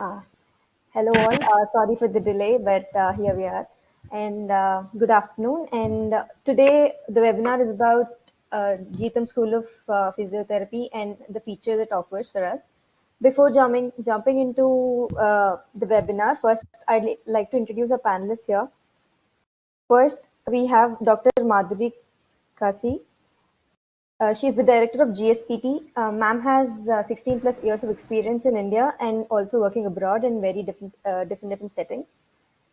Uh, Hello all. Sorry for the delay, but here we are. And good afternoon. And today the webinar is about GITAM School of Physiotherapy and the features it offers for us. Before jumping into the webinar, first I'd like to introduce our panelists here. First, we have Dr. Madhuri Kasi. She's the director of GSPT. Ma'am has 16 plus years of experience in India and also working abroad in very different settings.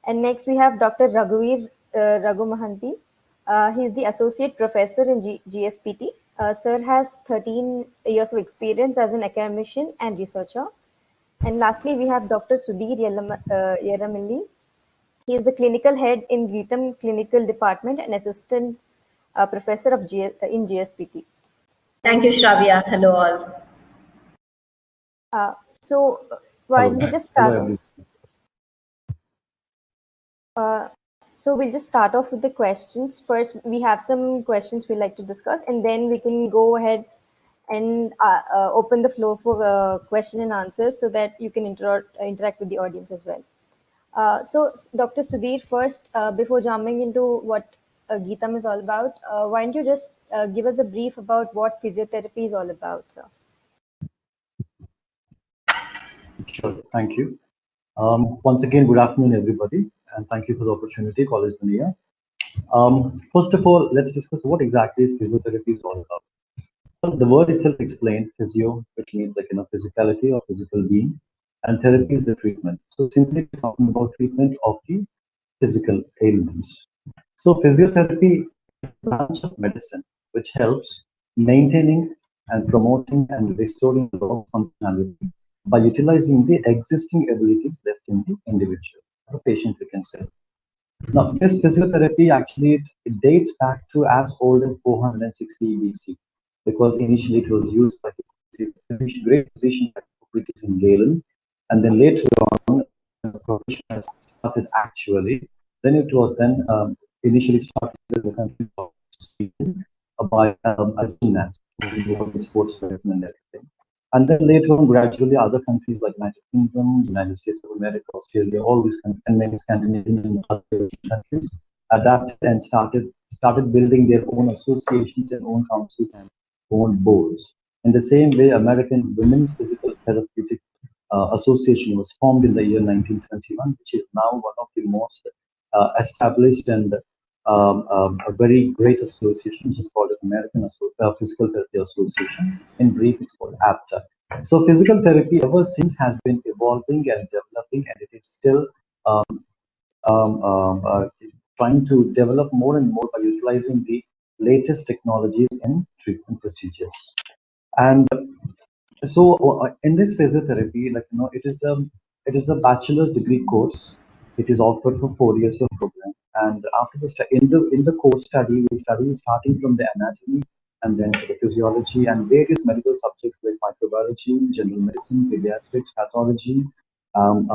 And next we have Dr. Raghuveer Raghu Mahanti. He's the associate professor in GSPT. Sir has 13 years of experience as an academician and researcher. And lastly, we have Dr. Sudhir Yeramilli. He is the clinical head in GITAM Clinical Department and assistant professor in GSPT. Thank you, Shravya. Hello, all. So why don't we just start off? So we'll just start off with the questions. First, we have some questions we'd like to discuss, and then we can go ahead and open the floor for question and answers so that you can interact with the audience as well. So, Dr. Sudhir, first, before jumping into what GITAM is all about, why don't you just give us a brief about what physiotherapy is all about, sir? Sure, thank you. Once again, good afternoon, everybody, and thank you for the opportunity, College Dunia. First of all, let's discuss what exactly is physiotherapy is all about. Well, the word itself explains physio, which means physicality or physical being, and therapy is the treatment. So simply talking about treatment of the physical ailments. So physiotherapy is a branch of medicine which helps maintaining and promoting and restoring lost functionality by utilizing the existing abilities left in the individual or patient, we can say. Now, this physiotherapy actually it dates back to as old as 460 BC, because initially it was used by great physicians like Hippocrates in Galen, and then later on, the profession has started actually. Then it was then initially started in the country of Sweden by a gymnast who worked in sports medicine and everything. And then later on, gradually, other countries like United Kingdom, United States of America, Australia, all these countries, and many Scandinavian and other countries adapted and started building their own associations and own councils and own boards. In the same way, American Women's Physical Therapeutic Association was formed in the year 1921, which is now one of the most established and a very great association, which is called as Physical Therapy Association. In brief, it's called APTA. So physical therapy ever since has been evolving and developing, and it is still um, trying to develop more and more by utilizing the latest technologies in treatment procedures. And so in this physiotherapy, it is a bachelor's degree course. It is offered for 4 years of program, and after the in the course study, we study starting from the anatomy and then to the physiology and various medical subjects like microbiology, general medicine, pediatrics, pathology, and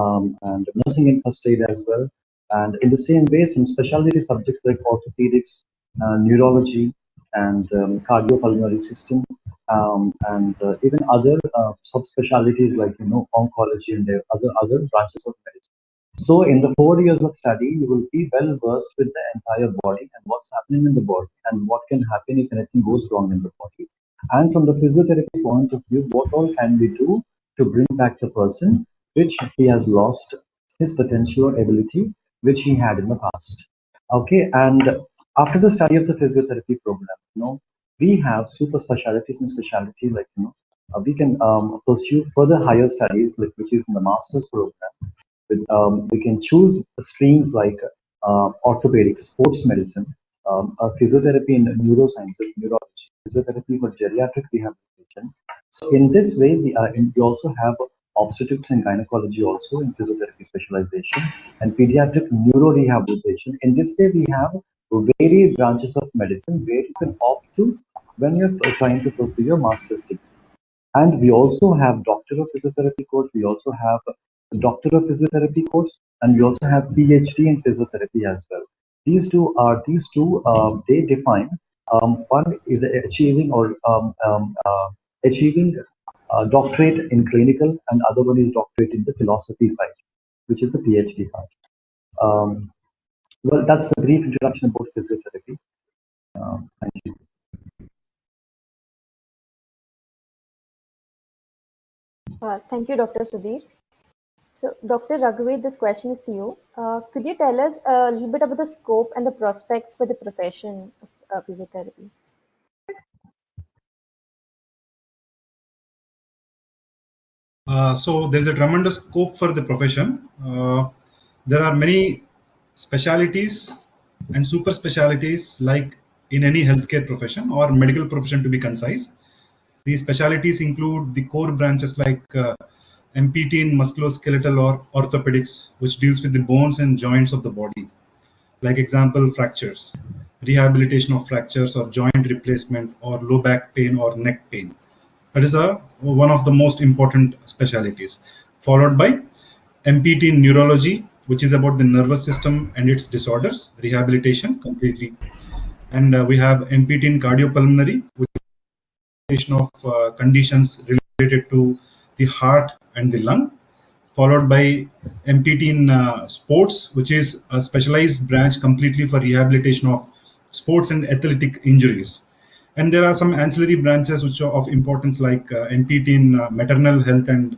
nursing and first aid as well. And in the same way, some specialty subjects like orthopedics, neurology, and cardiopulmonary system, and even other subspecialties like oncology and other branches of medicine. So in the 4 years of study, you will be well versed with the entire body and what's happening in the body and what can happen if anything goes wrong in the body. And from the physiotherapy point of view, what all can we do to bring back the person which he has lost his potential or ability which he had in the past. Okay, and after the study of the physiotherapy program, we have super specialties and specialty like we can pursue further higher studies like which is in the master's program. We can choose streams like orthopedics, sports medicine, physiotherapy in neuroscience, neurology, physiotherapy for geriatric rehabilitation. So in this way, we also have obstetrics and gynecology also in physiotherapy specialization and pediatric neuro rehabilitation. In this way, we have varied branches of medicine where you can opt to when you're trying to pursue your master's degree. And we also have Doctor of Physiotherapy course. We also have a Doctor of Physiotherapy course, and we also have PhD in physiotherapy as well. These two they define one is achieving doctorate in clinical, and other one is doctorate in the philosophy side, which is the PhD part. Um, well, that's a brief introduction about physiotherapy. Thank you. Thank you, Dr. Sudhir. So, Dr. Raghuveer, this question is to you. Could you tell us a little bit about the scope and the prospects for the profession of physiotherapy? So there's a tremendous scope for the profession. There are many specialities and super specialities like in any healthcare profession or medical profession, to be concise. These specialities include the core branches like MPT in musculoskeletal or orthopedics, which deals with the bones and joints of the body. Like example, fractures, rehabilitation of fractures or joint replacement or low back pain or neck pain. That is one of the most important specialties, followed by MPT in neurology, which is about the nervous system and its disorders, rehabilitation completely. And we have MPT in cardiopulmonary, which is of conditions related to the heart and the lung, followed by MPT in sports, which is a specialized branch completely for rehabilitation of sports and athletic injuries. And there are some ancillary branches which are of importance, like MPT in maternal health and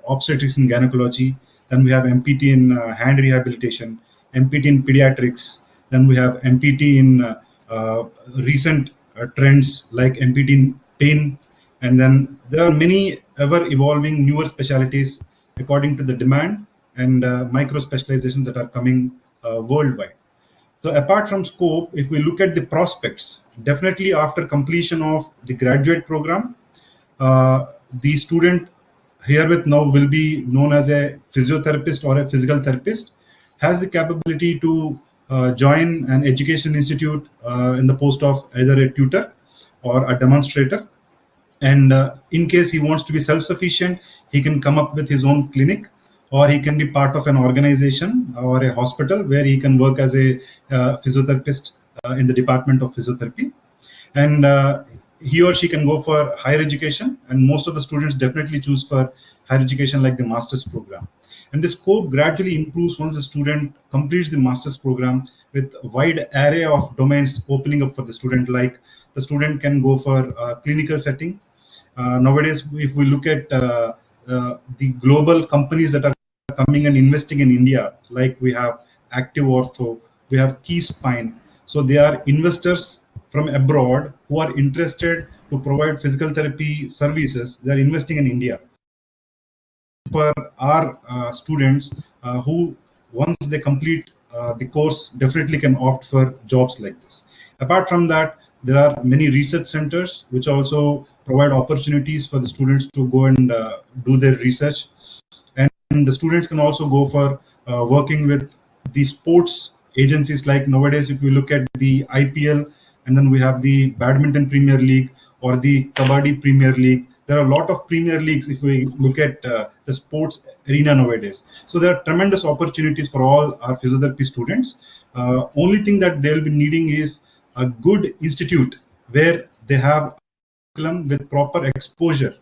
obstetrics and gynecology. Then we have MPT in hand rehabilitation, MPT in pediatrics. Then we have MPT in recent trends like MPT in pain. And then there are many ever evolving newer specialties according to the demand and micro specializations that are coming worldwide. So apart from scope, if we look at the prospects, definitely after completion of the graduate program, the student herewith now will be known as a physiotherapist or a physical therapist, has the capability to join an education institute in the post of either a tutor or a demonstrator. And in case he wants to be self-sufficient, he can come up with his own clinic, or he can be part of an organization or a hospital where he can work as a physiotherapist in the department of physiotherapy. And he or she can go for higher education, and most of the students definitely choose for higher education like the master's program. And the scope gradually improves once the student completes the master's program with a wide array of domains opening up for the student. Like the student can go for a clinical setting. Nowadays, if we look at the global companies that are coming and investing in India, like we have Active Ortho, we have Key Spine. So they are investors from abroad who are interested to provide physical therapy services. They are investing in India. For our students who, once they complete the course, definitely can opt for jobs like this. Apart from that, there are many research centers which also provide opportunities for the students to go and do their research. And the students can also go for working with the sports agencies. Like nowadays, if we look at the IPL, and then we have the Badminton Premier League or the Kabaddi Premier League. There are a lot of Premier Leagues if we look at the sports arena nowadays. So there are tremendous opportunities for all our physiotherapy students. Only thing that they'll be needing is a good institute where they have curriculum with proper exposure,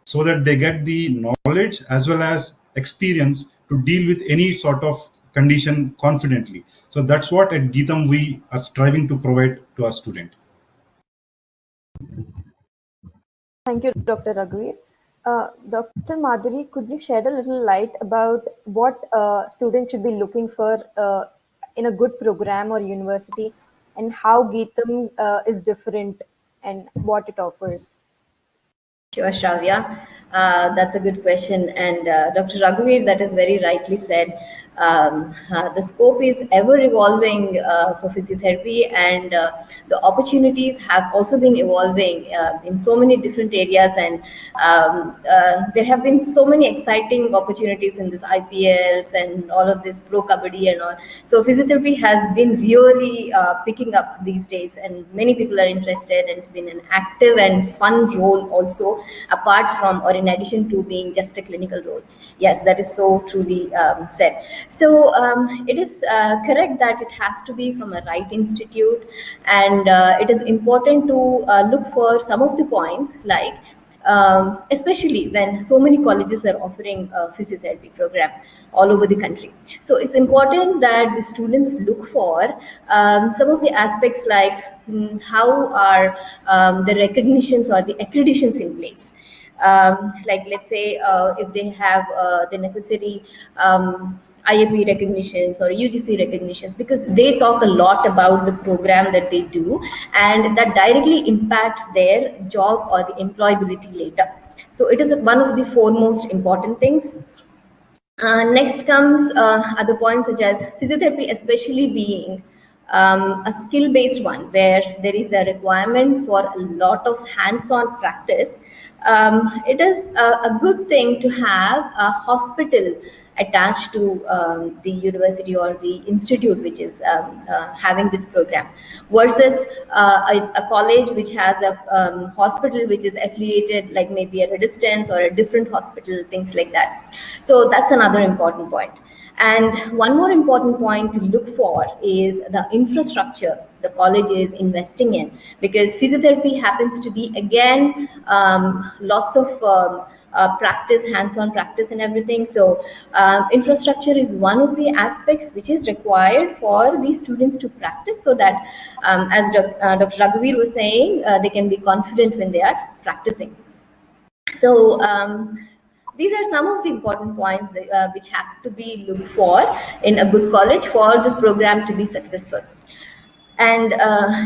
so that they get the knowledge as well as experience to deal with any sort of condition confidently. So that's what at GITAM we are striving to provide to our student. Thank you, Dr. Raghuveer. Dr. Madhuri, could you shed a little light about what students should be looking for in a good program or university, and how GITAM is different and what it offers? Sure, Shravya. That's a good question. And Dr. Raghuveer, that is very rightly said. The scope is ever evolving for physiotherapy, and the opportunities have also been evolving in so many different areas. And there have been so many exciting opportunities in this IPLs and all of this pro kabaddi and all. So physiotherapy has been really picking up these days, and many people are interested, and it's been an active and fun role also, apart from or in addition to being just a clinical role. Yes, that is so truly said. So it is correct that it has to be from a right institute, and it is important to look for some of the points like especially when so many colleges are offering a physiotherapy program all over the country. So it's important that the students look for some of the aspects like how are the recognitions or the accreditations in place. Like let's say if they have the necessary IAP recognitions or UGC recognitions, because they talk a lot about the program that they do, and that directly impacts their job or the employability later. So it is one of the foremost important things. Next comes other points such as physiotherapy, especially being a skill-based one where there is a requirement for a lot of hands-on practice. It is a good thing to have a hospital attached to the university or the institute which is having this program, versus a college which has a hospital which is affiliated, like maybe at a distance or a different hospital, things like that. So that's another important point. And one more important point to look for is the infrastructure the college is investing in, because physiotherapy happens to be, again, lots of practice, hands-on practice and everything. So infrastructure is one of the aspects which is required for these students to practice, so that as Dr. Raghuveer was saying, they can be confident when they are practicing. So these are some of the important points that, which have to be looked for in a good college for this program to be successful. And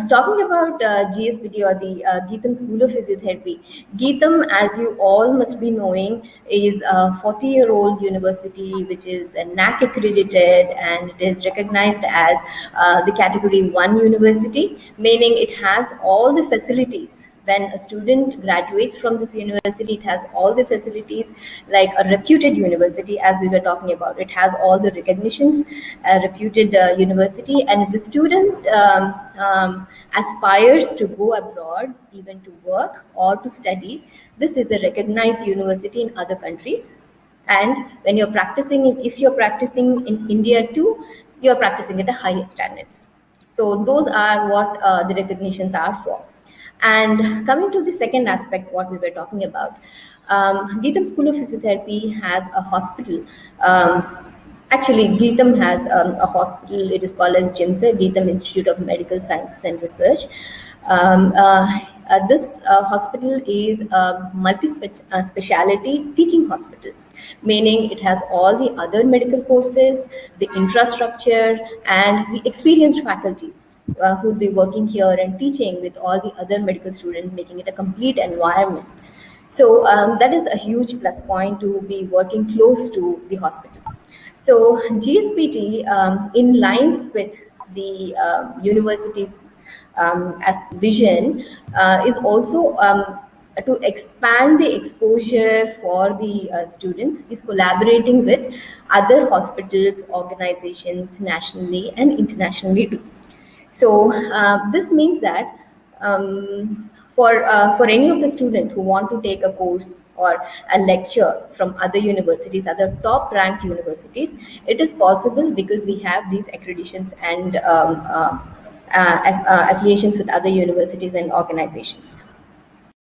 talking about GSPT or the GITAM School of Physiotherapy, GITAM, as you all must be knowing, is a 40-year-old university which is NAC accredited, and it is recognized as the Category 1 university, meaning it has all the facilities. When a student graduates from this university, it has all the facilities like a reputed university, as we were talking about. It has all the recognitions, a reputed university, and if the student aspires to go abroad, even to work or to study, this is a recognized university in other countries. And when you're practicing, if you're practicing in India too, you're practicing at the highest standards. So those are what the recognitions are for. And coming to the second aspect, what we were talking about, GITAM School of Physiotherapy has a hospital. Actually, GITAM has a hospital. It is called as GIMSA, GITAM Institute of Medical Sciences and Research. This hospital is a multi-speciality teaching hospital, meaning it has all the other medical courses, the infrastructure, and the experienced faculty who would be working here and teaching with all the other medical students, making it a complete environment. So that is a huge plus point to be working close to the hospital. So GSPT, in lines with the university's as vision, is also to expand the exposure for the students, is collaborating with other hospitals, organizations, nationally and internationally too. So this means that for any of the students who want to take a course or a lecture from other universities, other top-ranked universities, it is possible because we have these accreditations and affiliations with other universities and organizations.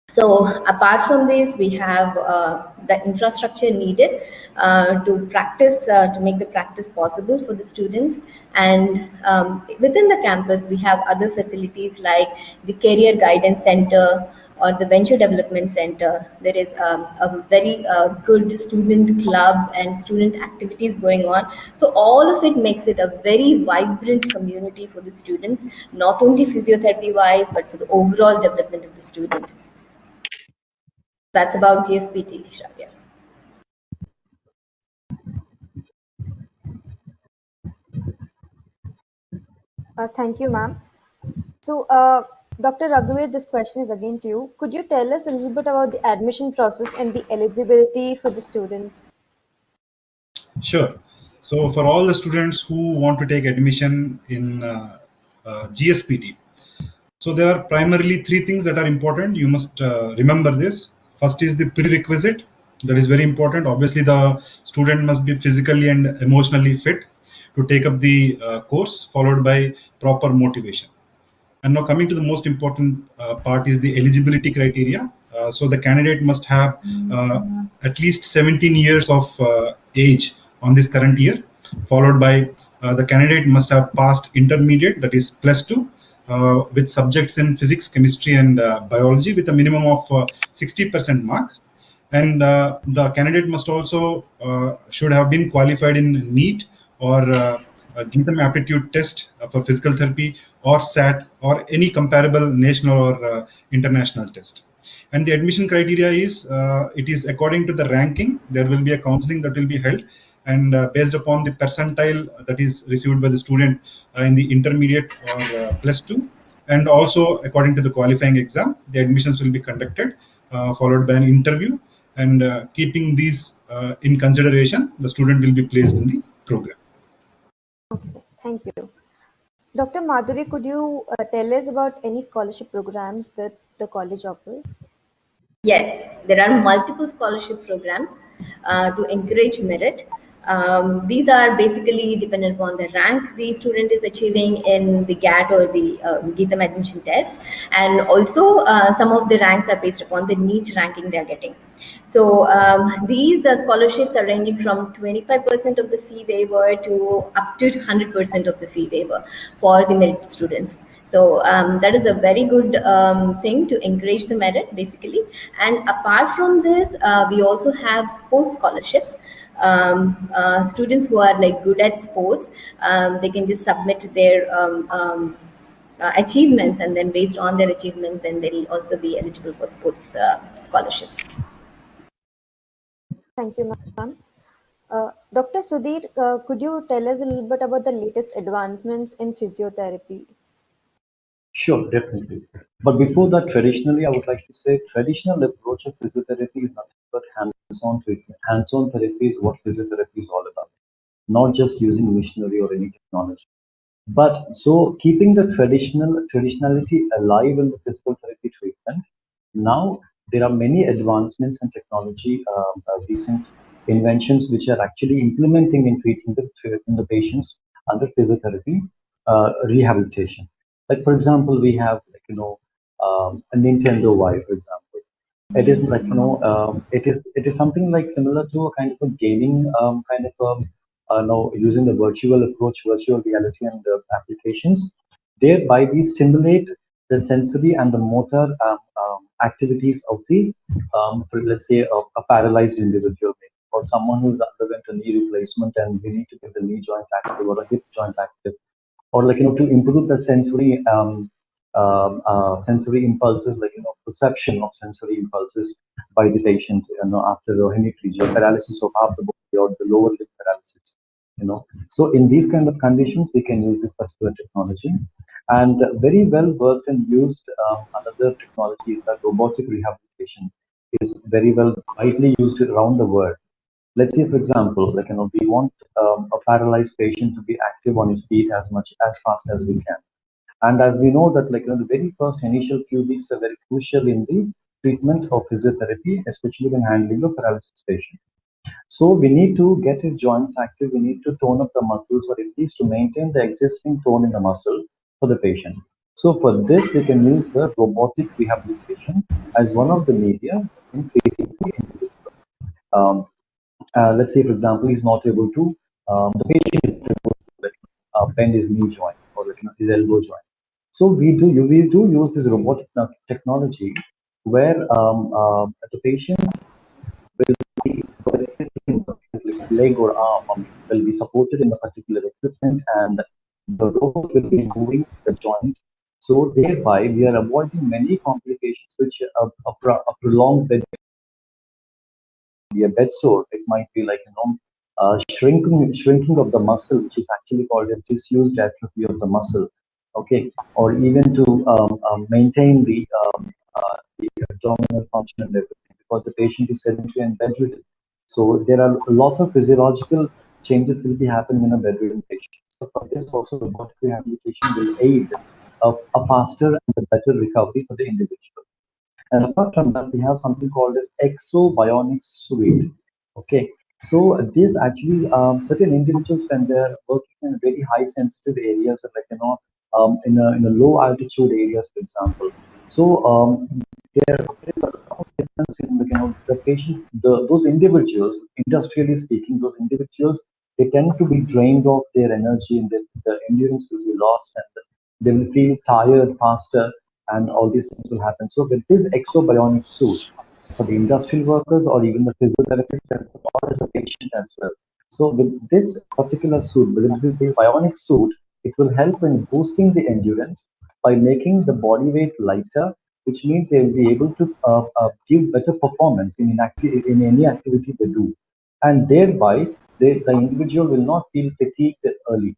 So apart from this, we have the infrastructure needed to practice, to make the practice possible for the students. And within the campus, we have other facilities like the Career Guidance Center or the Venture Development Center. There is a very good student club and student activities going on. So all of it makes it a very vibrant community for the students, not only physiotherapy-wise, but for the overall development of the student. That's about GSPT, Shravya. Thank you, ma'am. So, Dr. Raghuveer, this question is again to you. Could you tell us a little bit about the admission process and the eligibility for the students? Sure. So for all the students who want to take admission in GSPT, so there are primarily three things that are important. You must remember this. First is the prerequisite. That is very important. Obviously, the student must be physically and emotionally fit to take up the course, followed by proper motivation. And now coming to the most important part is the eligibility criteria. So the candidate must have at least 17 years of age on this current year, followed by the candidate must have passed intermediate, that is +2, with subjects in physics, chemistry, and biology with a minimum of 60% marks. And the candidate must also should have been qualified in NEET or a GITAM aptitude test for physical therapy, or SAT, or any comparable national or international test. And the admission criteria is it is according to the ranking. There will be a counseling that will be held, and based upon the percentile that is received by the student in the intermediate or +2, and also according to the qualifying exam, the admissions will be conducted, followed by an interview. And keeping these in consideration, the student will be placed in the program. Okay, sir. Thank you. Dr. Madhuri, could you tell us about any scholarship programs that the college offers? Yes, there are multiple scholarship programs to encourage merit. These are basically dependent upon the rank the student is achieving in the GAT or the GITAM admission test, and also some of the ranks are based upon the NEET ranking they are getting. So these scholarships are ranging from 25% of the fee waiver to up to 100% of the fee waiver for the merit students. So that is a very good thing to encourage the merit, basically. And apart from this, we also have sports scholarships. Students who are like good at sports, they can just submit their achievements, and then based on their achievements, then they'll also be eligible for sports scholarships. Thank you, ma'am. Dr. Sudhir, could you tell us a little bit about the latest advancements in physiotherapy? Sure, definitely. But before that, traditionally, I would like to say traditional approach of physiotherapy is nothing but hands-on treatment. Hands-on therapy is what physiotherapy is all about, not just using machinery or any technology. But so keeping the traditionality alive in the physical therapy treatment, now there are many advancements in technology, recent inventions which are actually implementing in treating the patients under physiotherapy rehabilitation. Like for example, we have a Nintendo Y, for example. It is like it is something like similar to a kind of a gaming kind of no, using the virtual approach, virtual reality and applications. Thereby, we stimulate the sensory and the motor activities of the, for, let's say, a paralyzed individual or someone who's underwent a knee replacement and we need to get the knee joint active or a hip joint active, or like to improve the sensory impulses, like perception of sensory impulses by the patient, after the hemiplegia, paralysis of half the body or the lower limb paralysis. So in these kind of conditions, we can use this particular technology, and very well versed and used. Another technology is that robotic rehabilitation is very well widely used around the world. Let's say, for example, we want a paralyzed patient to be active on his feet as fast as we can. And as we know that, the very first initial few weeks are very crucial in the treatment of physiotherapy, especially when handling a paralysis patient. So we need to get his joints active. We need to tone up the muscles, or at least to maintain the existing tone in the muscle for the patient. So for this, we can use the robotic rehabilitation as one of the media in treating the individual. Um, let's say, for example, he's not able to, the patient is not able to bend his knee joint or his elbow joint. So we do use this robotic technology where the patient will be, whether his leg or arm will be supported in a particular equipment, and the robot will be moving the joint. So thereby we are avoiding many complications which a prolonged bed be a bed sore. It might be like shrinking of the muscle, which is actually called as disused atrophy of the muscle. Okay, or even to maintain the abdominal function and everything, because the patient is sedentary and bedridden. So there are a lot of physiological changes will be happening in a bedridden patient. So for this also, robotic rehabilitation will aid a faster and a better recovery for the individual. And apart from that, we have something called as exobionic suite. Okay, so these actually certain individuals when they're working in very high sensitive areas, like in a low altitude areas, for example. So there is a lot of in the patient, those individuals, industrially speaking, those individuals, they tend to be drained of their energy and the endurance will be lost and they will feel tired faster and all these things will happen. So with this exobionic suit, for the industrial workers or even the physiotherapist or as a patient as well. So with this particular suit, with this bionic suit, it will help in boosting the endurance by making the body weight lighter, which means they will be able to give better performance in any activity they do. And thereby, the individual will not feel fatigued early.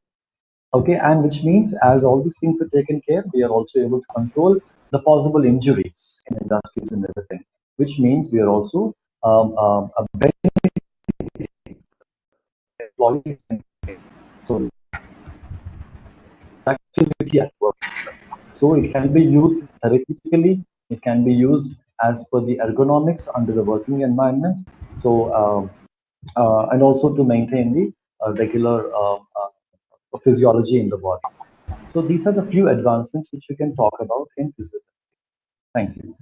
Okay, and which means as all these things are taken care, we are also able to control the possible injuries in industries and everything, which means we are also a better employee. So activity at work. So it can be used therapeutically, it can be used as per the ergonomics under the working environment. So and also to maintain the regular physiology in the body. So these are the few advancements which we can talk about in physiotherapy. Thank you.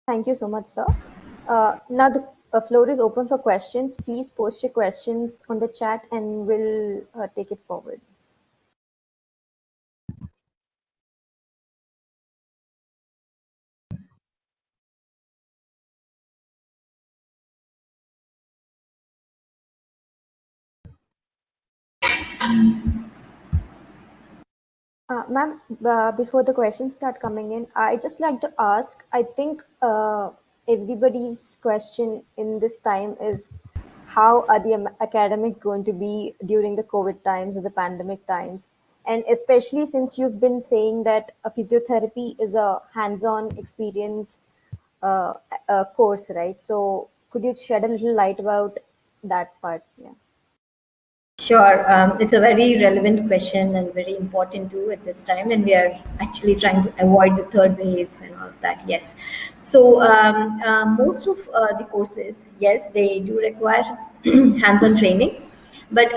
Thank you so much, sir. Now the floor is open for questions. Please post your questions on the chat and we'll take it forward. Ma'am, before the questions start coming in, I just like to ask. I think everybody's question in this time is how are the academic going to be during the COVID times or the pandemic times? And especially since you've been saying that a physiotherapy is a hands-on experience course, right? So could you shed a little light about that part? Yeah. Sure. It's a very relevant question and very important too at this time, and we are actually trying to avoid the third wave and all of that. Yes. So most of the courses, yes, they do require hands-on training, but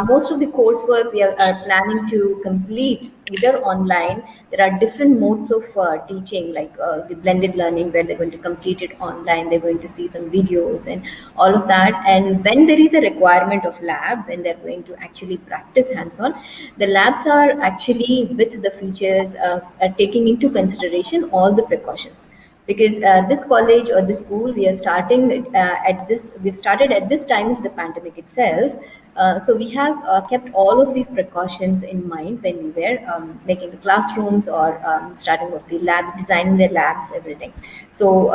most of the coursework we are planning to complete either online. There are different modes of teaching, like the blended learning, where they're going to complete it online. They're going to see some videos and all of that. And when there is a requirement of lab, when they're going to actually practice hands-on, the labs are actually with the features, are taking into consideration all the precautions, because this college or this school, we are starting we've started at this time of the pandemic itself. So we have kept all of these precautions in mind when we were making the classrooms or starting with the labs, designing their labs, everything. So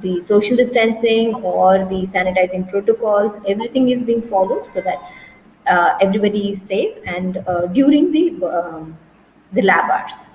the social distancing or the sanitizing protocols, everything is being followed so that everybody is safe and during the lab hours.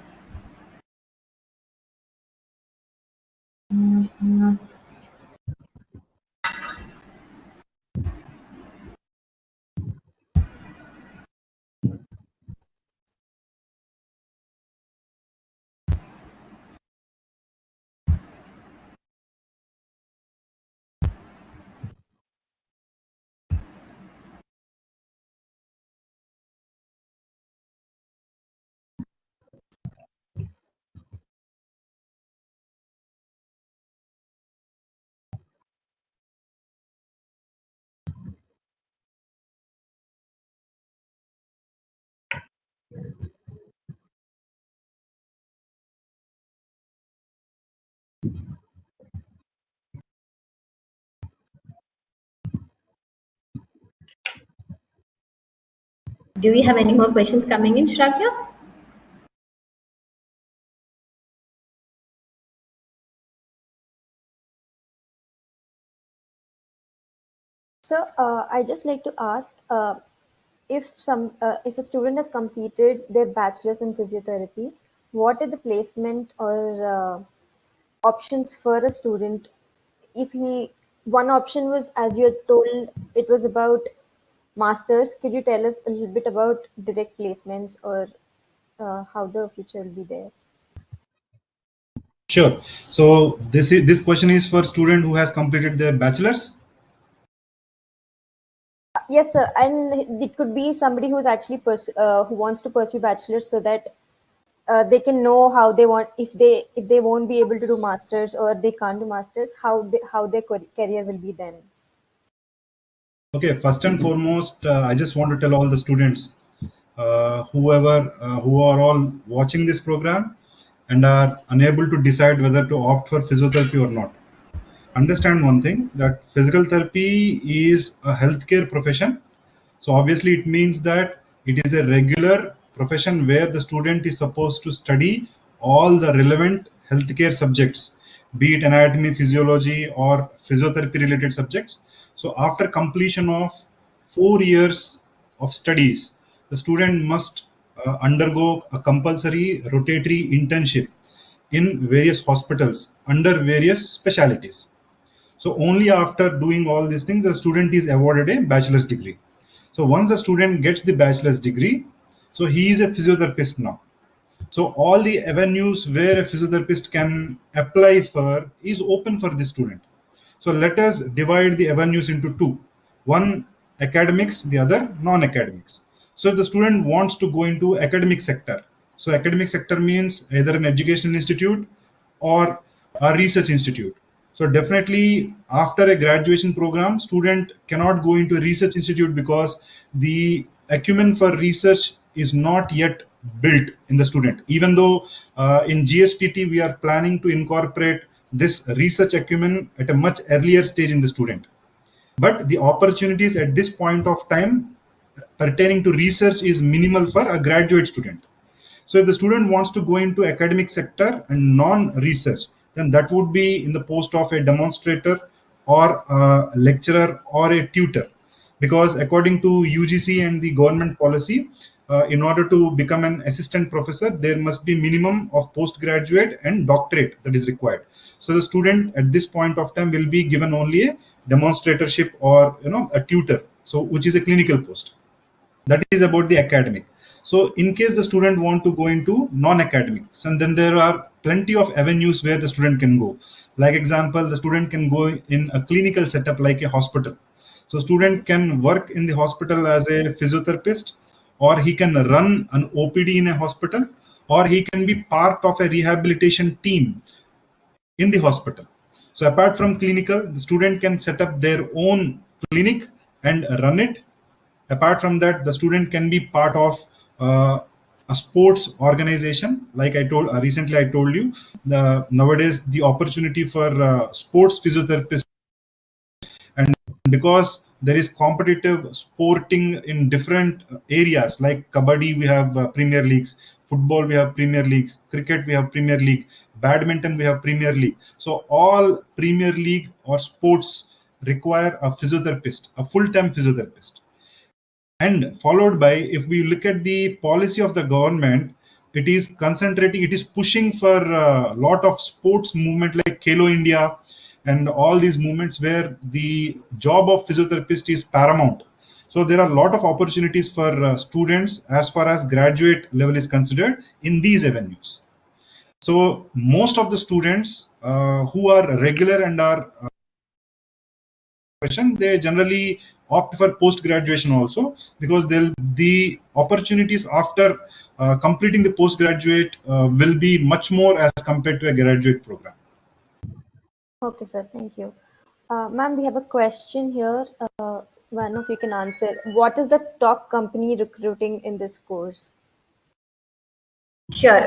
Do we have any more questions coming in, Shravya? So I just like to ask if a student has completed their bachelor's in physiotherapy, what are the placement or options for a student? If he one option was, as you had told, it was about masters. Could you tell us a little bit about direct placements or how the future will be there? Sure. So this question is for student who has completed their bachelor's. Yes, sir. And it could be somebody who's actually who wants to pursue bachelor's, so that they can know how they want, if they won't be able to do masters or they can't do masters, how their career will be then. Okay, first and foremost, I just want to tell all the students, who are all watching this program and are unable to decide whether to opt for physiotherapy or not. Understand one thing, that physical therapy is a healthcare profession. So obviously it means that it is a regular profession where the student is supposed to study all the relevant healthcare subjects, be it anatomy, physiology, or physiotherapy related subjects. So after completion of 4 years of studies, the student must undergo a compulsory rotatory internship in various hospitals under various specialities. So only after doing all these things, the student is awarded a bachelor's degree. So once the student gets the bachelor's degree, so he is a physiotherapist now. So all the avenues where a physiotherapist can apply for is open for the student. So let us divide the avenues into two. One academics, the other non-academics. So if the student wants to go into academic sector, so academic sector means either an educational institute or a research institute. So definitely after a graduation program, student cannot go into a research institute because the acumen for research is not yet built in the student. Even though in GSPT we are planning to incorporate this research acumen at a much earlier stage in the student. But the opportunities at this point of time pertaining to research is minimal for a graduate student. So if the student wants to go into academic sector and non-research, then that would be in the post of a demonstrator or a lecturer or a tutor. Because according to UGC and the government policy, in order to become an assistant professor, there must be minimum of postgraduate and doctorate that is required. So the student at this point of time will be given only a demonstratorship or a tutor, so which is a clinical post. That is about the academic. So in case the student want to go into non-academics, and then there are plenty of avenues where the student can go. Like example, the student can go in a clinical setup like a hospital. So student can work in the hospital as a physiotherapist, or he can run an OPD in a hospital, or he can be part of a rehabilitation team in the hospital. So apart from clinical, the student can set up their own clinic and run it. Apart from that, the student can be part of a sports organization. Like I told recently, I told you, nowadays the opportunity for sports physiotherapists, and because there is competitive sporting in different areas, like kabaddi we have premier leagues, football we have premier leagues, cricket we have premier league, badminton we have premier league. So all premier league or sports require a physiotherapist, a full-time physiotherapist. And followed by, if we look at the policy of the government, it is pushing for a lot of sports movement like Kelo India and all these movements where the job of physiotherapist is paramount. So there are a lot of opportunities for students as far as graduate level is considered in these avenues. So most of the students who are regular and are profession, they generally opt for post graduation also, because the opportunities after completing the postgraduate will be much more as compared to a graduate program. Okay, sir. Thank you. Ma'am, we have a question here. One of you can answer. What is the top company recruiting in this course? Sure.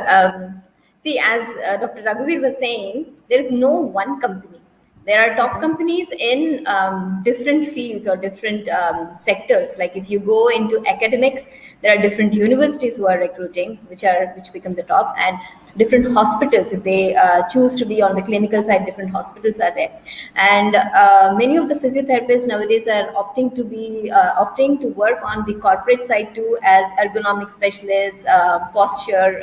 See, as Dr. Raghuveer was saying, there is no one company. There are top companies in different fields or different sectors. Like if you go into academics, there are different universities who are recruiting, which become the top, and different hospitals. If they choose to be on the clinical side, different hospitals are there, and many of the physiotherapists nowadays are opting to work on the corporate side too, as ergonomic specialists, posture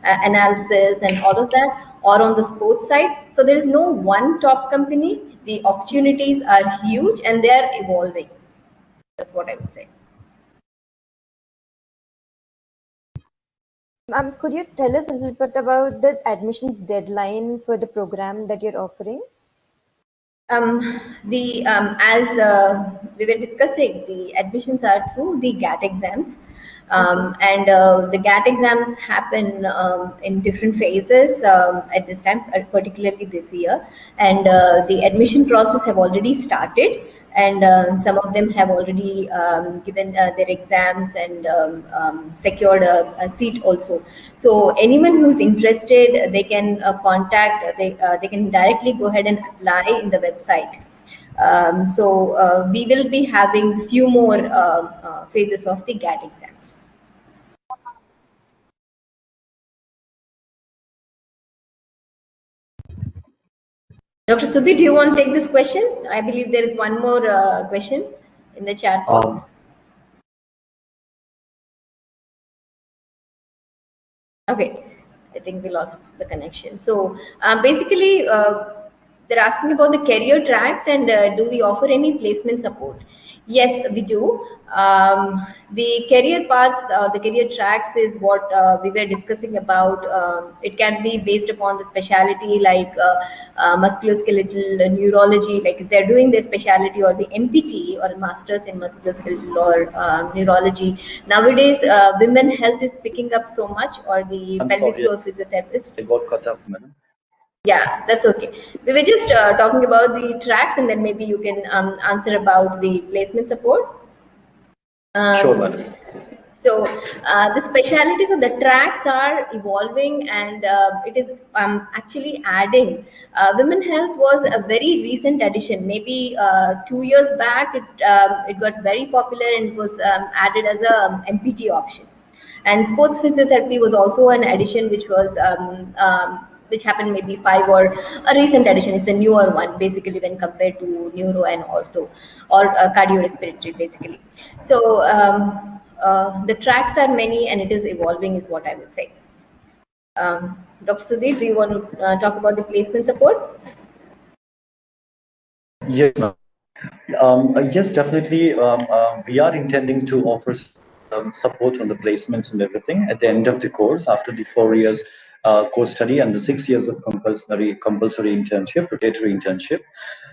analysis, and all of that, or on the sports side. So there is no one top company. The opportunities are huge and they are evolving. That's what I would say. Ma'am, could you tell us a little bit about the admissions deadline for the program that you're offering? As we were discussing, the admissions are through the GAT exams. And the GAT exams happen in different phases at this time, particularly this year. And the admission process have already started, and some of them have already given their exams and secured a seat also. So anyone who is interested, they can contact, they can directly go ahead and apply in the website. So we will be having few more phases of the GAT exams. Dr. Sudhi, do you want to take this question? I believe there is one more question in the chat box. Okay, I think we lost the connection. So basically, they're asking about the career tracks and do we offer any placement support? Yes, we do. The career paths, the career tracks is what we were discussing about. It can be based upon the specialty like musculoskeletal neurology, like if they're doing their specialty or the MPT or the Masters in Musculoskeletal or Neurology. Nowadays, women health is picking up so much, or the pelvic floor physiotherapist. It got cut off, madam. Yeah, that's okay. We were just talking about the tracks, and then maybe you can answer about the placement support. Sure, madam. So the specialities of the tracks are evolving, and it is actually adding. Women health was a very recent addition. Maybe 2 years back, it got very popular and it was added as a MPT option. And sports physiotherapy was also an addition which happened maybe 5 or a recent addition. It's a newer one basically when compared to neuro and ortho or cardiorespiratory basically. So the tracks are many and it is evolving is what I would say. Dr. Sudhir, do you want to talk about the placement support? Yes, ma'am. Yes, definitely. We are intending to offer support on the placements and everything at the end of the course after the 4 years course study and the 6 years of compulsory internship, rotatory internship.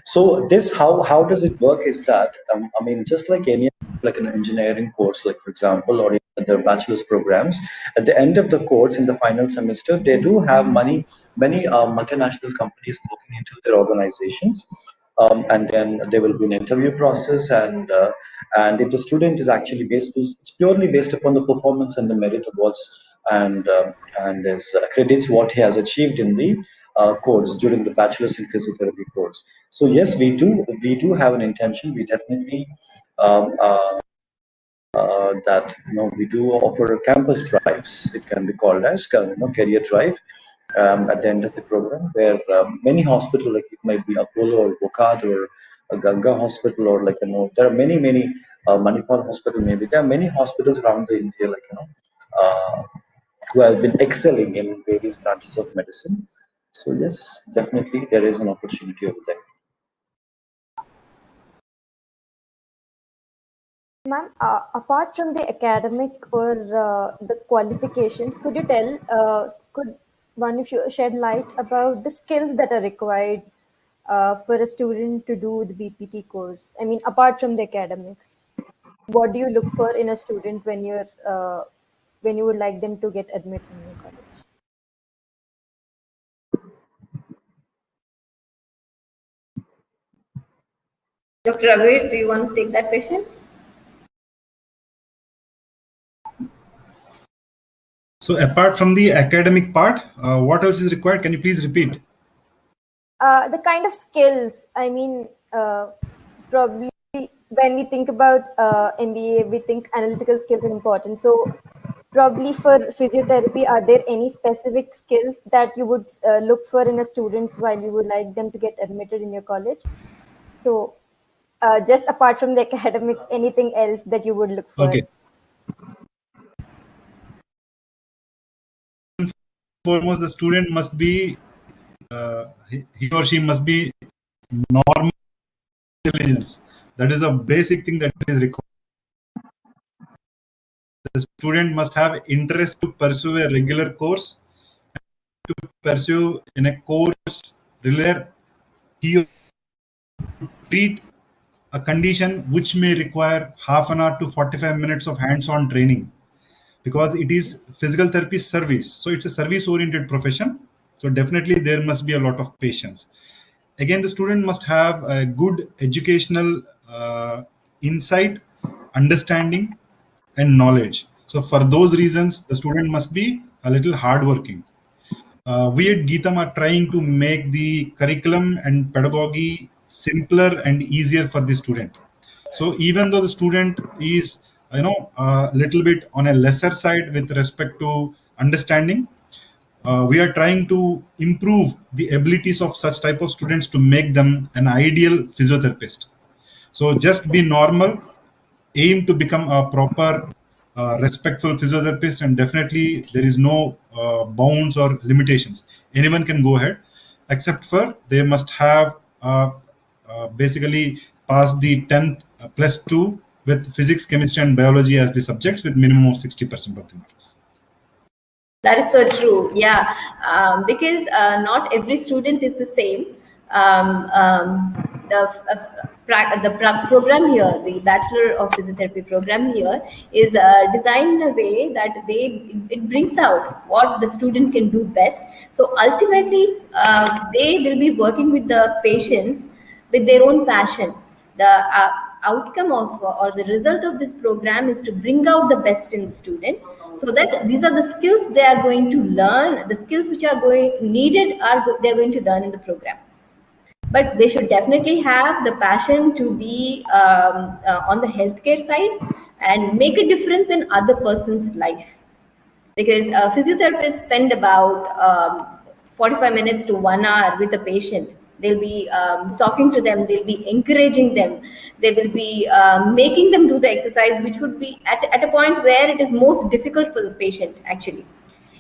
So this how does it work is that I mean just like any like an engineering course, like for example, or other bachelor's programs, at the end of the course in the final semester, they do have many multinational companies looking into their organizations. And then there will be an interview process, and if the student is actually it's purely based upon the performance and the merit awards and his credits what he has achieved in the course during the bachelor's in physiotherapy course. So yes, we do have an intention. We definitely that we do offer campus drives. It can be called as career drive at the end of the program, where many hospitals, like it might be Apollo or Bokad or a Ganga hospital, or like there are many Manipal hospital. Maybe there are many hospitals around the India, like who have been excelling in various branches of medicine. So yes, definitely there is an opportunity over there. Ma'am, apart from the academic or the qualifications, could you tell, could one of you shed light about the skills that are required for a student to do the BPT course? I mean, apart from the academics, what do you look for in a student when you would like them to get admitted in your college? Dr. Raghuveer, do you want to take that question? So apart from the academic part, what else is required? Can you please repeat? The kind of skills, I mean, probably when we think about MBA, we think analytical skills are important. So, probably for physiotherapy, are there any specific skills that you would look for in a students while you would like them to get admitted in your college? So, just apart from the academics, anything else that you would look for? Okay. Foremost, the student must be he or she must be normal intelligence. That is a basic thing that is required. The student must have interest to pursue a regular course, to pursue in a course where he treat a condition which may require half an hour to 45 minutes of hands-on training. because it is physical therapy service. So it's a service oriented profession. So definitely there must be a lot of patience. Again, the student must have a good educational insight, understanding, and knowledge. So for those reasons, the student must be a little hardworking. We at GITAM are trying to make the curriculum and pedagogy simpler and easier for the student. So even though the student is, a little bit on a lesser side with respect to understanding, we are trying to improve the abilities of such type of students to make them an ideal physiotherapist. So just be normal, aim to become a proper, respectful physiotherapist, and definitely there is no bounds or limitations. Anyone can go ahead, except for they must have basically passed the 10th plus 2 with physics, chemistry, and biology as the subjects with minimum of 60% of the marks. That is so true. Yeah, because not every student is the same. The program here, the Bachelor of Physiotherapy program here, is designed in a way that it brings out what the student can do best. So ultimately, they will be working with the patients with their own passion. The outcome of or the result of this program is to bring out the best in the student, so that these are the skills they are going to learn. The skills which are going needed they're going to learn in the program. But they should definitely have the passion to be on the healthcare side and make a difference in other person's life, because physiotherapists spend about 45 minutes to 1 hour with the patient. They'll be talking to them, they'll be encouraging them, they will be making them do the exercise, which would be at a point where it is most difficult for the patient actually.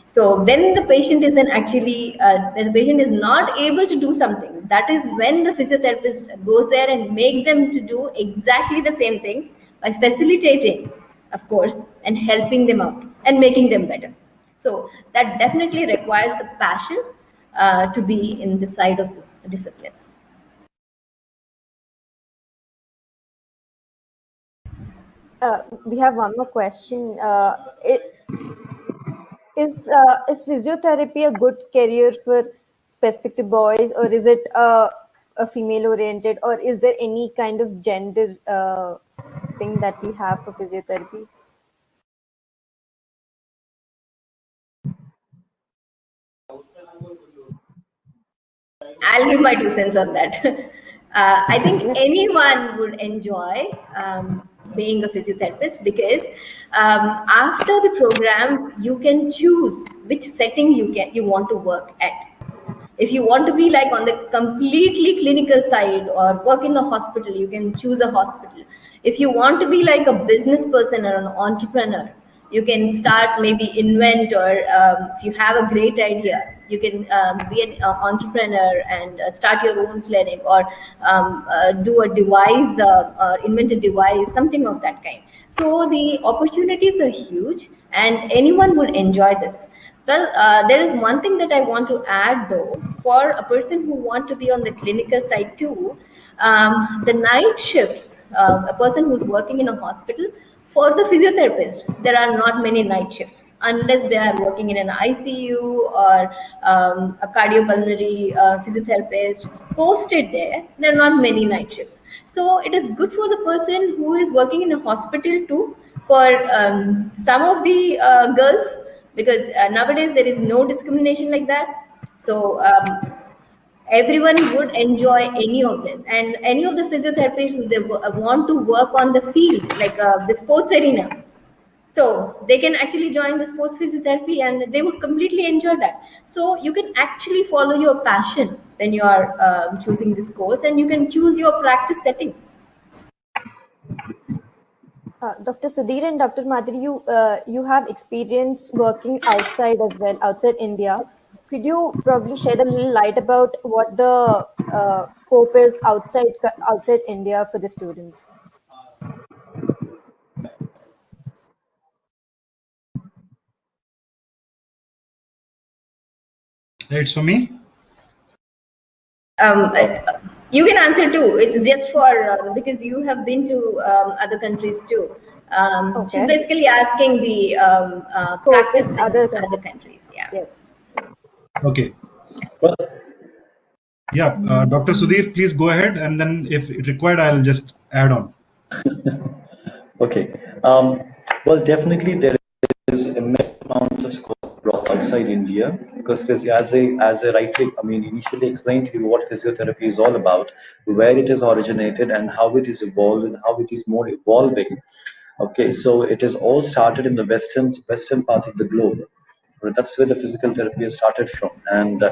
So when the patient isn't actually, when the patient is not able to do something, that is when the physiotherapist goes there and makes them to do exactly the same thing by facilitating, of course, and helping them out and making them better. So that definitely requires the passion to be in the side of the discipline. We have one more question. Is physiotherapy a good career for specific to boys, or is it a female oriented, or is there any kind of gender thing that we have for physiotherapy? I'll give my 2 cents on that. I think anyone would enjoy being a physiotherapist, because after the program, you can choose which setting you want to work at. If you want to be like on the completely clinical side or work in a hospital, you can choose a hospital. If you want to be like a business person or an entrepreneur, you can start, maybe invent, or if you have a great idea, you can be an entrepreneur and start your own clinic, or do a device, or invent a device, something of that kind. So the opportunities are huge and anyone would enjoy this. Well, there is one thing that I want to add though, for a person who want to be on the clinical side too. The night shifts, a person who's working in a hospital, for the physiotherapist, there are not many night shifts unless they are working in an ICU, or a cardiopulmonary physiotherapist posted there. There are not many night shifts. So it is good for the person who is working in a hospital too, for some of the girls, because nowadays there is no discrimination like that. So everyone would enjoy any of this, and any of the physiotherapists, they want to work on the field, like the sports arena, so they can actually join the sports physiotherapy and they would completely enjoy that. So you can actually follow your passion when you are choosing this course, and you can choose your practice setting. Dr. Sudhir and Dr. Madhuri, you have experience working outside as well, outside India. Could you probably shed a little light about what the scope is outside India for the students? It's for me. um, uh, you can answer too. It's just for because you have been to other countries too. She's Okay. basically asking the Scope practice in in other other countries. countries. Yeah. Yes. Yes. Okay. Well, Yeah, Dr. Sudhir, please go ahead, and then if required, I'll just add on. okay. Well, definitely there is immense amount of scope brought outside India because as I rightly, I mean, initially explained to you what physiotherapy is all about, where it is originated, and how it is evolved, and how it is more evolving. Okay, so it is all started in the western part of the globe. Right, that's where the physical therapy has started from, and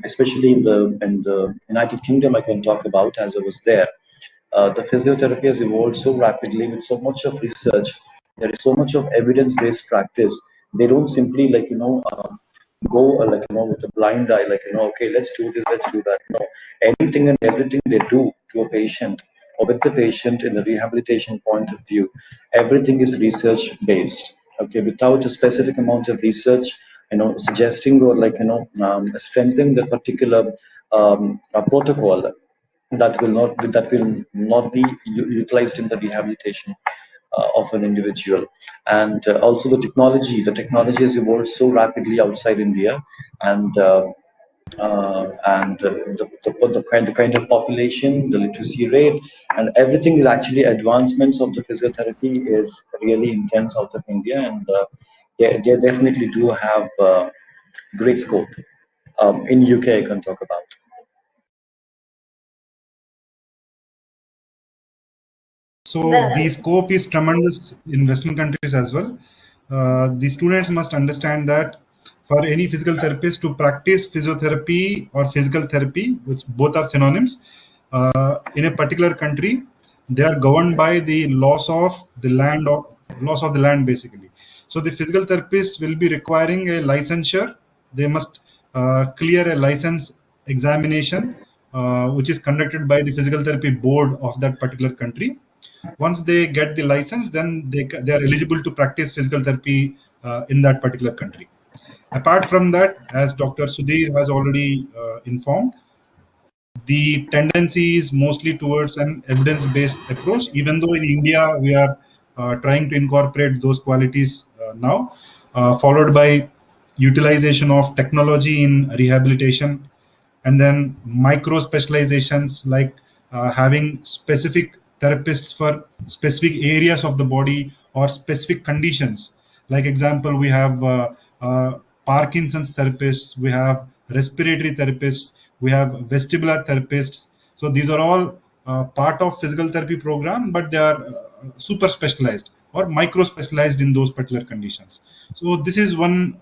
especially in the United Kingdom, I can talk about as I was there. The physiotherapy has evolved so rapidly with so much of research. There is so much of evidence-based practice. They don't simply go with a blind eye, okay, let's do this, let's do that. No, anything and everything they do to a patient or with the patient in the rehabilitation point of view, everything is research based. Okay, without a specific amount of research, suggesting or strengthening the particular protocol that will not be utilized in the rehabilitation of an individual. And also the technology has evolved so rapidly outside India, and the kind of population, the literacy rate, and everything is actually advancements of the physiotherapy is really intense out of India, and they definitely do have great scope. In UK, I can talk about. So Well, the scope is tremendous in Western countries as well. The students must understand that for any physical therapist to practice physiotherapy or physical therapy, which both are synonyms, in a particular country, they are governed by the laws of the land basically. So the physical therapist will be requiring a licensure. They must clear a license examination, which is conducted by the physical therapy board of that particular country. Once they get the license, then they are eligible to practice physical therapy in that particular country. Apart from that, as Dr. Sudhir has already informed, the tendency is mostly towards an evidence-based approach, even though in India we are trying to incorporate those qualities now, followed by utilization of technology in rehabilitation, and then micro specializations like having specific therapists for specific areas of the body or specific conditions. Like example, we have Parkinson's therapists, we have respiratory therapists, we have vestibular therapists. So these are all part of physical therapy program, but they are super specialized or micro specialized in those particular conditions. So this is one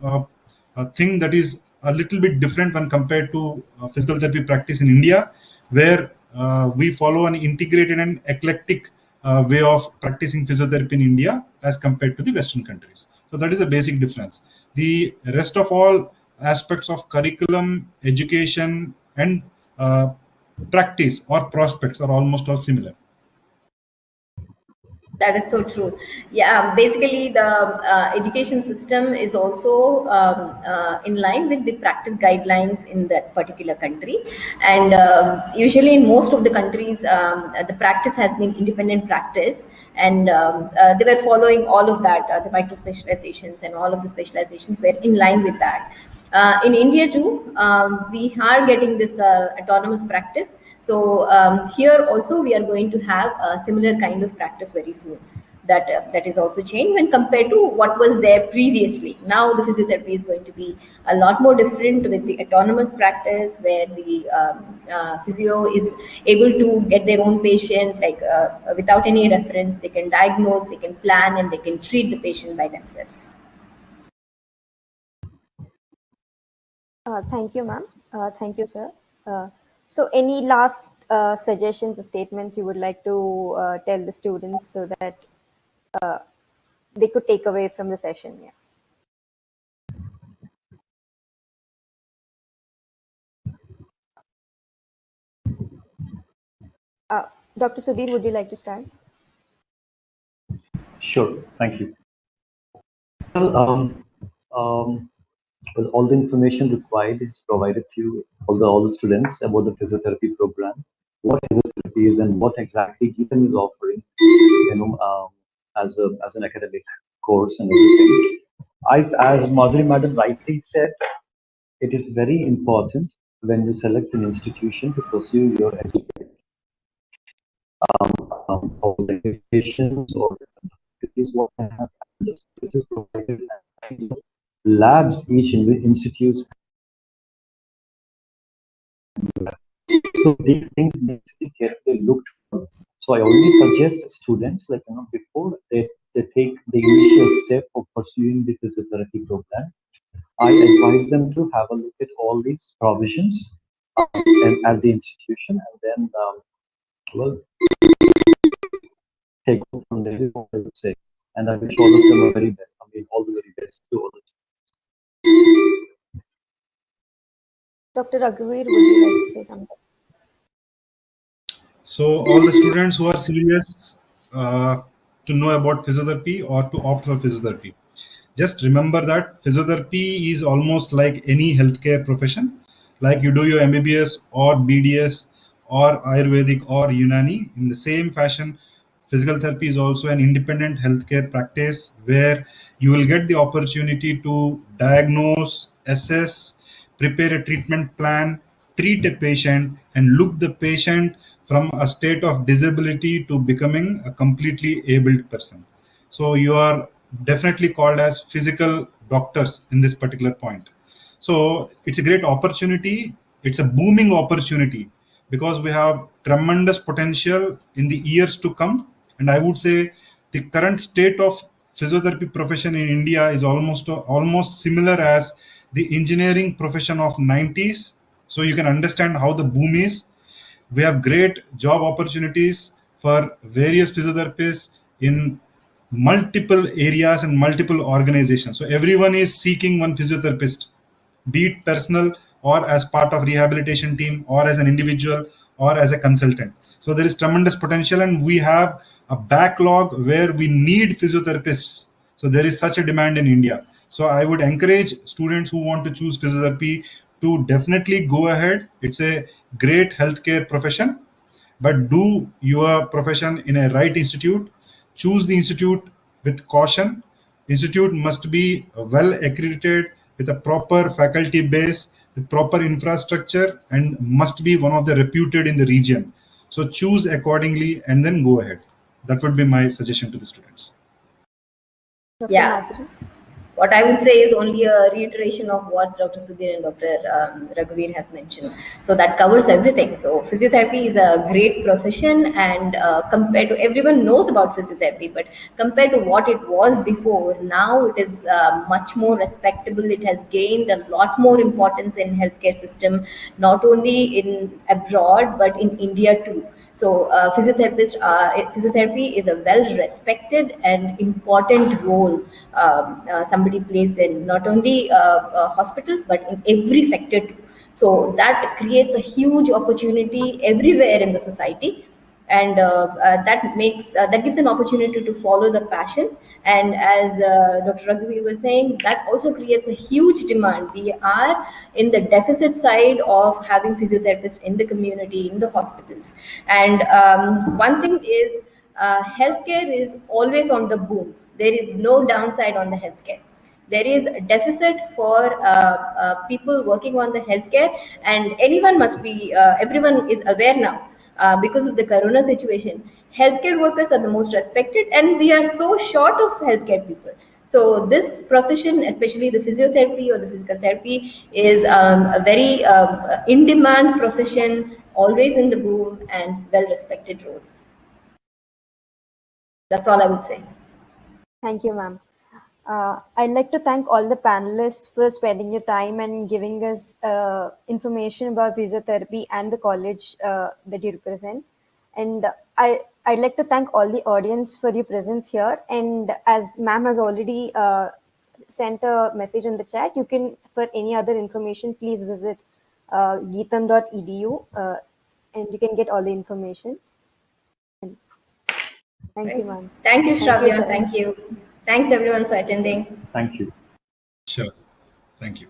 thing that is a little bit different when compared to physical therapy practice in India, where we follow an integrated and eclectic way of practicing physiotherapy in India as compared to the Western countries. So that is a basic difference. The rest of all aspects of curriculum, education, and practice or prospects are almost all similar. that is so true. Yeah, basically, the education system is also in line with the practice guidelines in that particular country. And usually, in most of the countries, the practice has been independent practice, and they were following all of that. The micro specializations and all of the specializations were in line with that. In India too, we are getting this autonomous practice. So here also we are going to have a similar kind of practice very soon. That is also changed when compared to what was there previously. Now the physiotherapy is going to be a lot more different with the autonomous practice, where the physio is able to get their own patient, like without any reference. They can diagnose, they can plan, and they can treat the patient by themselves. Thank you, ma'am. Thank you, sir. So, any last suggestions or statements you would like to tell the students so that they could take away from the session? Yeah. Uh, Dr. Sudhir, would you like to start? Sure, thank you. Well, um, well, all the information required is provided to you, all the students about the physiotherapy program, what physiotherapy is, and what exactly GITAM is offering. as an academic course and everything. As Madhuri Madam rightly said, it is very important when you select an institution to pursue your education or qualifications or activities. What I have this is provided and labs each institute. So these things need to be carefully looked for. So I always suggest students, like before they take the initial step of pursuing the physiotherapy program, I advise them to have a look at all these provisions and at the institution, and then well take off from there is what I would say. And I wish all of them a very best. I mean, all the very best to all of them. Dr. Raghuveer, would you like to say something? So all the students who are serious to know about physiotherapy or to opt for physiotherapy, just remember that physiotherapy is almost like any healthcare profession. Like you do your MBBS or BDS or Ayurvedic or Unani, in the same fashion, physical therapy is also an independent healthcare practice where you will get the opportunity to diagnose, assess, prepare a treatment plan, treat a patient, and look the patient from a state of disability to becoming a completely abled person. So you are definitely called as physical doctors in this particular point. So it's a great opportunity. It's a booming opportunity because we have tremendous potential in the years to come. And I would say the current state of physiotherapy profession in India is almost similar as the engineering profession of 90s. So you can understand how the boom is. We have great job opportunities for various physiotherapists in multiple areas and multiple organizations. So everyone is seeking one physiotherapist, be it personal or as part of rehabilitation team or as an individual or as a consultant. So there is tremendous potential, and we have a backlog where we need physiotherapists. So there is such a demand in India. So I would encourage students who want to choose physiotherapy to definitely go ahead. It's a great healthcare profession, but do your profession in a right institute. Choose the institute with caution. Institute must be well accredited with a proper faculty base, with proper infrastructure, and must be one of the reputed in the region. So choose accordingly and then go ahead. That would be my suggestion to the students. Dr. Yeah. Madhuri? What I would say is only a reiteration of what Dr. Sudhir and Dr. Raghuveer has mentioned. So that covers everything. So physiotherapy is a great profession, and compared to everyone knows about physiotherapy, but compared to what it was before, now it is much more respectable. It has gained a lot more importance in healthcare system, not only in abroad but in India too. So physiotherapy is a well-respected and important role somebody plays in not only hospitals but in every sector too. So that creates a huge opportunity everywhere in the society, and that gives an opportunity to follow the passion. And as Dr. Raghuveer was saying, that also creates a huge demand. We are in the deficit side of having physiotherapists in the community, in the hospitals. And one thing is, healthcare is always on the boom. There is no downside on the healthcare. There is a deficit for people working on the healthcare, and everyone is aware now, because of the corona situation. Healthcare workers are the most respected, and we are so short of healthcare people. So this profession, especially the physiotherapy or the physical therapy, is a very in-demand profession, always in the boom, and well-respected role. That's all I would say. Thank you, ma'am. I'd like to thank all the panelists for spending your time and giving us information about physiotherapy and the college that you represent. And I'd like to thank all the audience for your presence here. And as ma'am has already sent a message in the chat, you can, for any other information, please visit gitam.edu and you can get all the information. And thank you, Right. ma'am. Thank you, Thank you, Shravya. sir. Thank you. Thanks everyone for attending. Thank you. Sure. Thank you.